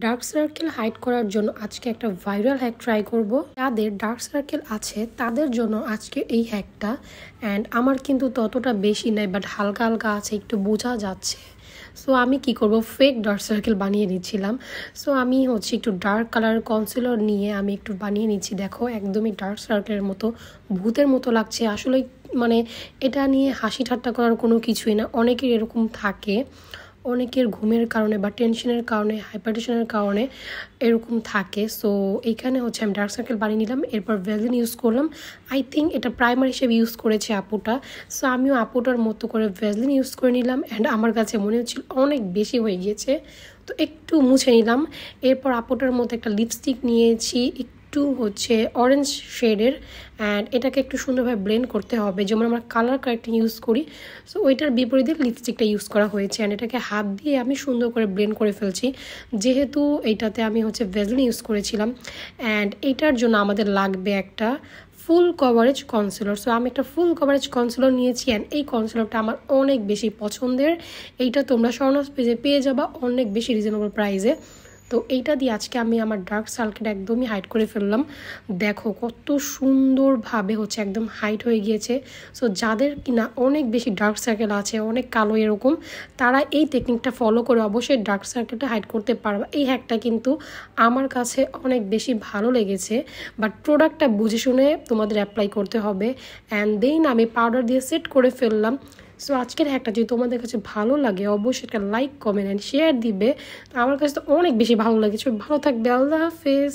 Dark circle hide করার জন্য আজকে একটা ভাইরাল হ্যাক ট্রাই করব। যাদের ডার্ক সার্কেল আছে তাদের জন্য আজকে এই হ্যাকটা। অ্যান্ড আমার কিন্তু ততটা বেশি নাই, বাট হালকা হালকা আছে, একটু বোঝা যাচ্ছে। সো আমি কি করব, ফেক ডার্ক সার্কেল বানিয়ে নিচ্ছিলাম। সো আমি একটু ডার্ক কালার কনসিলার নিয়ে আমি একটু বানিয়ে নিচ্ছি। দেখো একদমই ডার্ক সার্কেলের মতো, ভূতের মতো লাগছে আসলে। মানে এটা নিয়ে হাসি ঠাট্টা করার কোনো কিছুই না। অনেকের এরকম থাকে, অনেকের ঘুমের কারণে বা টেনশনের কারণে, হাইপারটেনশনের কারণে এরকম থাকে। সো এইখানে আমি ডার্ক সার্কেল বানিয়ে নিলাম। এরপর ভ্যাসলিন ইউজ করলাম। আই থিঙ্ক এটা প্রাইমার হিসেবে ইউজ করেছে আপুটা। সো আমিও আপুটার মতো করে ভ্যাসলিন ইউজ করে নিলাম। অ্যান্ড আমার কাছে মনে হচ্ছিল অনেক বেশি হয়ে গিয়েছে, তো একটু মুছে নিলাম। এরপর আপুটার মতো একটা লিপস্টিক নিয়েছি, একটু অরেঞ্জ শেডের। অ্যান্ড এটাকে একটু সুন্দরভাবে ব্লেন্ড করতে হবে, যেমন আমরা কালার কারেক্টিং ইউজ করি। সো ওইটার বিপরীতে লিপস্টিকটা ইউজ করা হয়েছে। অ্যান্ড এটাকে হাত দিয়ে আমি সুন্দর করে ব্লেন্ড করে ফেলছি, যেহেতু এইটাতে আমি ভ্যাসলিন ইউজ করেছিলাম। অ্যান্ড এইটার জন্য আমাদের লাগবে একটা ফুল কভারেজ কনসিলার। সো আমি একটা ফুল কভারেজ কনসিলার নিয়েছি। অ্যান্ড এই কনসিলারটা আমার অনেক বেশি পছন্দের। এইটা তোমরা শরণাস পেজে পেয়ে যাবা অনেক বেশি রিজনেবল প্রাইসে। তো এইটা দিয়ে আজকে আমি আমার ডার্ক সার্কেল একদমই হাইড করে ফেললাম। দেখো কত সুন্দরভাবে একদম হাইড হয়ে গিয়েছে। সো যাদের কিনা অনেক বেশি ডার্ক সার্কেল আছে, অনেক কালো এরকম, তারা এই টেকনিকটা ফলো করে অবশ্যই ডার্ক সার্কেলটা হাইড করতে পারবে। এই হ্যাকটা কিন্তু আমার কাছে অনেক বেশি ভালো লেগেছে, বাট প্রোডাক্টটা বুঝে শুনে তোমাদের অ্যাপ্লাই করতে হবে। অ্যান্ড দেন আমি পাউডার দিয়ে সেট করে ফেললাম। সো আজকের হ্যাকটা যদি তোমাদের কাছে ভালো লাগে অবশ্যই একটা লাইক, কমেন্ট অ্যান্ড শেয়ার দিবে। আমার কাছে তো অনেক বেশি ভালো লেগেছে। ভালো থাকবে, আল্লাহ হাফেজ।